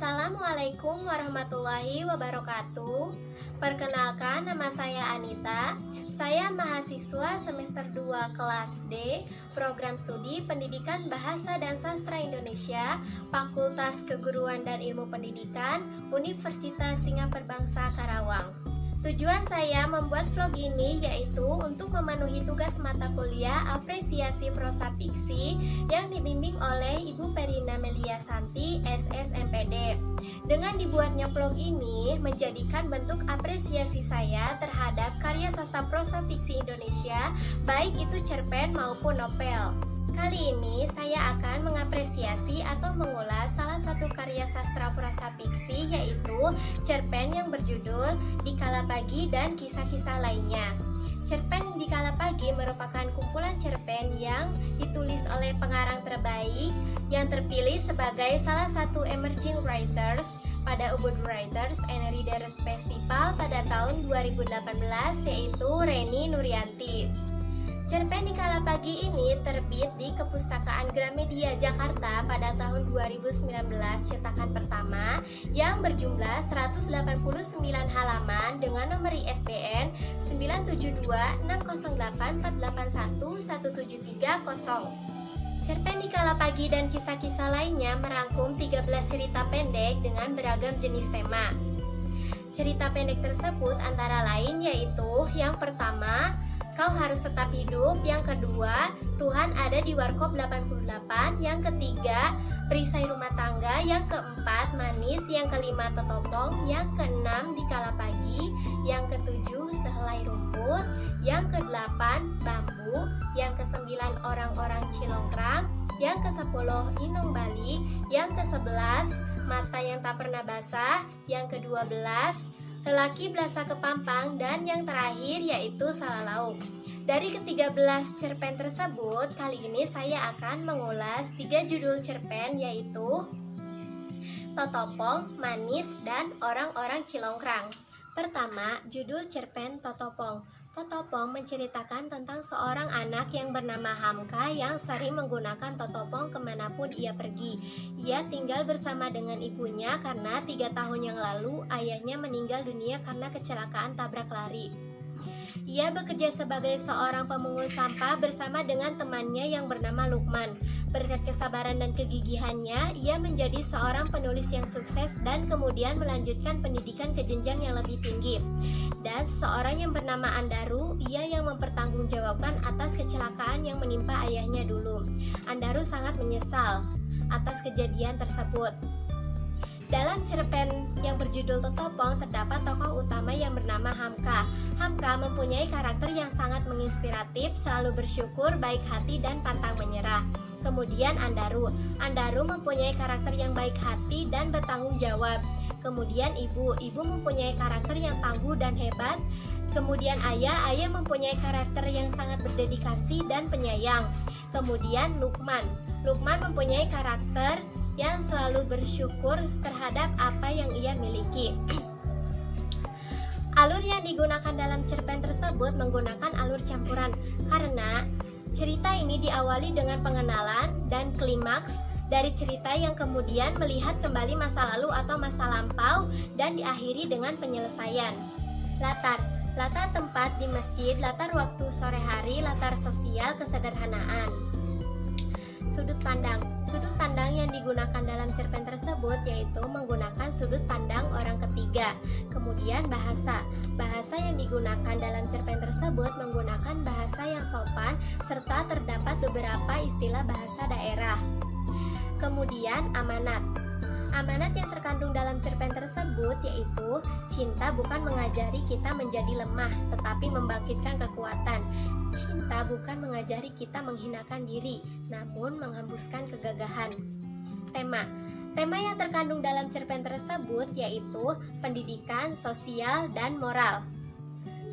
Assalamualaikum warahmatullahi wabarakatuh. Perkenalkan, nama saya Anita. Saya mahasiswa semester 2 kelas D, Program Studi Pendidikan Bahasa dan Sastra Indonesia, Fakultas Keguruan dan Ilmu Pendidikan, Universitas Singapura Karawang. Tujuan saya membuat vlog ini yaitu untuk memenuhi tugas mata kuliah apresiasi prosa fiksi yang dibimbing oleh Ibu Perina Melia Santi, SSMPD. Dengan dibuatnya vlog ini menjadikan bentuk apresiasi saya terhadap karya sastra prosa fiksi Indonesia, baik itu cerpen maupun novel. Kali ini saya akan mengapresiasi atau mengulas salah satu karya sastra prosa fiksi, yaitu cerpen yang berjudul Di Kala Pagi dan kisah-kisah lainnya. Cerpen Di Kala Pagi merupakan kumpulan cerpen yang ditulis oleh pengarang terbaik yang terpilih sebagai salah satu emerging writers pada Ubud Writers and Readers Festival pada tahun 2018, yaitu Reni Nurianti. Cerpen Di Kala Pagi ini terbit di Kepustakaan Gramedia Jakarta pada tahun 2019 cetakan pertama yang berjumlah 189 halaman dengan nomor ISBN 9726084811730. Cerpen Di Kala Pagi dan kisah-kisah lainnya merangkum 13 cerita pendek dengan beragam jenis tema. Cerita pendek tersebut antara lain yaitu yang pertama, Kau Harus Tetap Hidup, yang kedua, Tuhan Ada di Warkop 88, yang ketiga, Perisai Rumah Tangga, yang keempat, Manis, yang kelima, Totopong, yang keenam, Di Kala Pagi, yang ketujuh, Sehelai Rumput, yang kedelapan, Bambu, yang kesembilan, Orang-orang Cilongkrang, yang kesepuluh, Inung Bali, yang kesebelas, Mata yang Tak Pernah Basah, yang ke-12, Lelaki Belasa Kepampang, dan yang terakhir yaitu Salah Lauk. Dari ke-13 cerpen tersebut, kali ini saya akan mengulas 3 judul cerpen, yaitu Totopong, Manis, dan Orang-orang Cilongkrang. Pertama, judul cerpen Totopong. Totopong menceritakan tentang seorang anak yang bernama Hamka yang sering menggunakan totopong kemanapun ia pergi. Ia tinggal bersama dengan ibunya karena 3 tahun yang lalu ayahnya meninggal dunia karena kecelakaan tabrak lari. Ia bekerja sebagai seorang pemungut sampah bersama dengan temannya yang bernama Lukman. Berkat kesabaran dan kegigihannya, ia menjadi seorang penulis yang sukses dan kemudian melanjutkan pendidikan ke jenjang yang lebih tinggi. Dan seseorang yang bernama Andaru, ia yang mempertanggungjawabkan atas kecelakaan yang menimpa ayahnya dulu. Andaru sangat menyesal atas kejadian tersebut. Dalam cerpen yang berjudul Totopong terdapat tokoh utama yang bernama Hamka. Hamka mempunyai karakter yang sangat menginspiratif, selalu bersyukur, baik hati, dan pantang menyerah. Kemudian Andaru. Andaru mempunyai karakter yang baik hati dan bertanggung jawab. Kemudian Ibu. Ibu mempunyai karakter yang tangguh dan hebat. Kemudian Ayah. Ayah mempunyai karakter yang sangat berdedikasi dan penyayang. Kemudian Lukman. Lukman mempunyai karakter yang selalu bersyukur terhadap apa yang ia miliki. Alur yang digunakan dalam cerpen tersebut menggunakan alur campuran karena cerita ini diawali dengan pengenalan dan klimaks dari cerita yang kemudian melihat kembali masa lalu atau masa lampau dan diakhiri dengan penyelesaian. Latar tempat di masjid, latar waktu sore hari, latar sosial, kesederhanaan. Sudut pandang yang digunakan dalam cerpen tersebut yaitu menggunakan sudut pandang orang ketiga. Kemudian bahasa yang digunakan dalam cerpen tersebut menggunakan bahasa yang sopan serta terdapat beberapa istilah bahasa daerah. Kemudian amanat yang terkandung dalam cerpen tersebut yaitu cinta bukan mengajari kita menjadi lemah tetapi membangkitkan kekuatan. Cinta bukan mengajari kita menghinakan diri namun menghembuskan kegagahan. Tema yang terkandung dalam cerpen tersebut yaitu pendidikan, sosial, dan moral.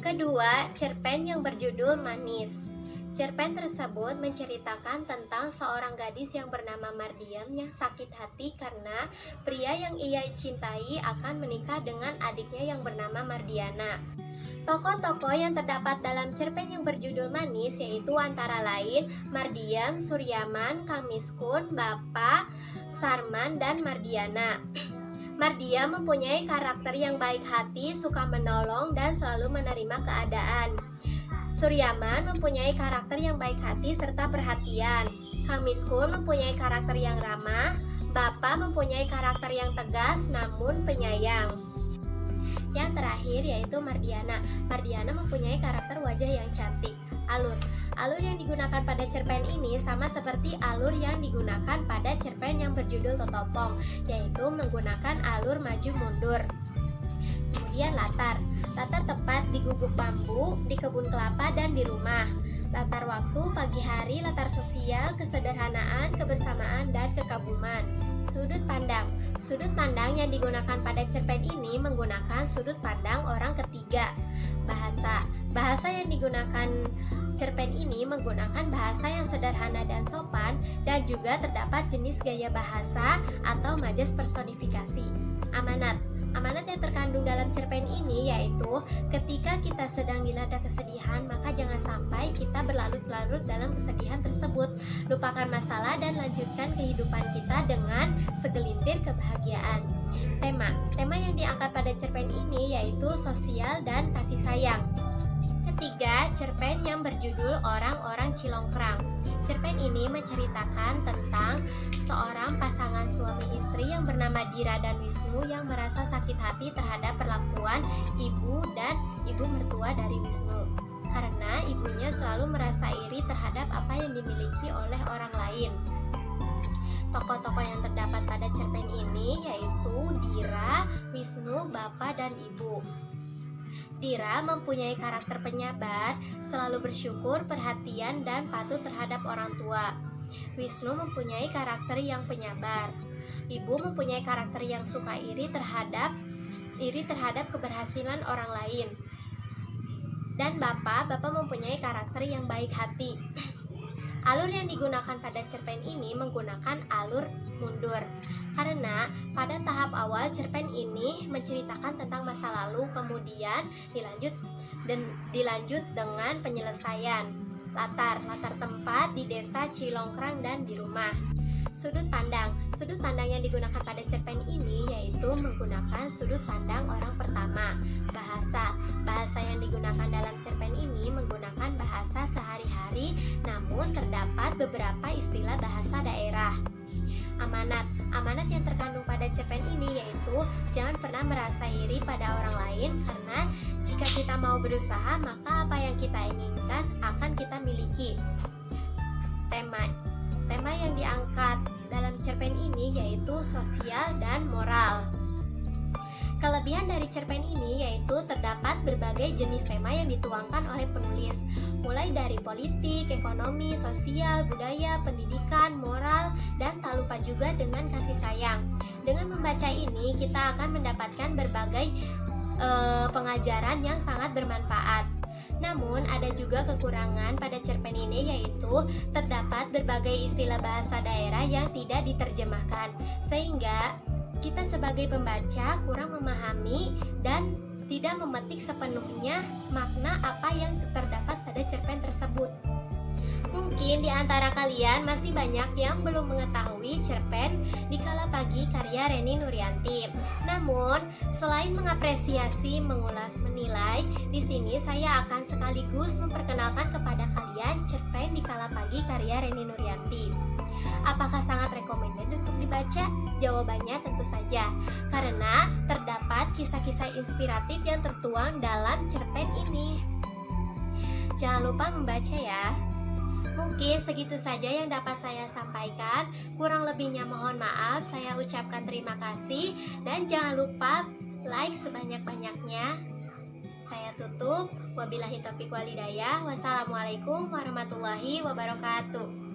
Kedua, cerpen yang berjudul Manis. Cerpen tersebut menceritakan tentang seorang gadis yang bernama Mardiam yang sakit hati karena pria yang ia cintai akan menikah dengan adiknya yang bernama Mardiana. Tokoh-tokoh yang terdapat dalam cerpen yang berjudul Manis yaitu antara lain Mardiam, Suryaman, Kang Miskun, Bapak, Sarman, dan Mardiana. Mardia mempunyai karakter yang baik hati, suka menolong, dan selalu menerima keadaan. Suryaman mempunyai karakter yang baik hati serta perhatian. Kang Miskun mempunyai karakter yang ramah. Bapa mempunyai karakter yang tegas namun penyayang. Yang terakhir yaitu Mardiana. Mardiana mempunyai karakter wajah yang cantik. Alur yang digunakan pada cerpen ini sama seperti alur yang digunakan pada cerpen yang berjudul Totopong, yaitu menggunakan alur maju mundur. Kemudian latar tepat di gubuk bambu, di kebun kelapa, dan di rumah. Latar waktu pagi hari, latar sosial, kesederhanaan, kebersamaan, dan kekaguman. Sudut pandang yang digunakan pada cerpen ini menggunakan sudut pandang orang ketiga. Bahasa yang digunakan cerpen ini menggunakan bahasa yang sederhana dan sopan, dan juga terdapat jenis gaya bahasa atau majas personifikasi. Amanat yang terkandung dalam cerpen ini yaitu ketika kita sedang dilanda kesedihan, maka jangan sampai kita berlarut-larut dalam kesedihan tersebut. Lupakan masalah dan lanjutkan kehidupan kita dengan segelintir kebahagiaan. Tema yang diangkat pada cerpen ini yaitu sosial dan kasih sayang. Ketiga, cerpen yang berjudul Orang-orang Cilongkrang. Cerpen ini menceritakan tentang seorang pasangan suami istri yang bernama Dira dan Wisnu yang merasa sakit hati terhadap perlakuan ibu dan ibu mertua dari Wisnu, karena ibunya selalu merasa iri terhadap apa yang dimiliki oleh orang lain. Tokoh-tokoh yang terdapat pada cerpen ini yaitu Dira, Wisnu, Bapak, dan Ibu. Dira mempunyai karakter penyabar, selalu bersyukur, perhatian, dan patuh terhadap orang tua. Wisnu mempunyai karakter yang penyabar. Ibu mempunyai karakter yang suka iri terhadap keberhasilan orang lain. Dan Bapak mempunyai karakter yang baik hati. Alur yang digunakan pada cerpen ini menggunakan alur mundur, karena pada tahap awal cerpen ini menceritakan tentang masa lalu, kemudian dilanjut dengan penyelesaian. Latar tempat di desa Cilongkrang dan di rumah. Sudut pandang yang digunakan pada cerpen ini yaitu menggunakan sudut pandang orang pertama. Bahasa yang digunakan dalam cerpen ini menggunakan bahasa sehari-hari, namun terdapat beberapa istilah bahasa daerah. Amanat yang terkandung pada cerpen ini yaitu jangan pernah merasa iri pada orang lain, karena jika kita mau berusaha maka apa yang kita inginkan akan kita miliki. Tema yang diangkat dalam cerpen ini yaitu sosial dan moral. Kelebihan dari cerpen ini yaitu terdapat berbagai jenis tema yang dituangkan oleh penulis, mulai dari politik, ekonomi, sosial, budaya, pendidikan, moral, dan tak lupa juga dengan kasih sayang. Dengan membaca ini, kita akan mendapatkan berbagai pengajaran yang sangat bermanfaat. Namun, ada juga kekurangan pada cerpen ini yaitu terdapat berbagai istilah bahasa daerah yang tidak diterjemahkan, sehingga kita sebagai pembaca kurang memahami dan tidak memetik sepenuhnya makna apa yang terdapat pada cerpen tersebut. Mungkin di antara kalian masih banyak yang belum mengetahui cerpen Dikala Pagi karya Reni Nuryanti. Namun, selain mengapresiasi, mengulas, menilai, di sini saya akan sekaligus memperkenalkan kepada kalian cerpen Dikala Pagi karya Reni Nuryanti. Apakah sangat recommended untuk dibaca? Jawabannya tentu saja, karena terdapat kisah-kisah inspiratif yang tertuang dalam cerpen ini. Jangan lupa membaca ya. Mungkin segitu saja yang dapat saya sampaikan. Kurang lebihnya mohon maaf. Saya ucapkan terima kasih. Dan jangan lupa like sebanyak-banyaknya. Saya tutup. Wabillahi taufiq walhidayah. Wassalamualaikum warahmatullahi wabarakatuh.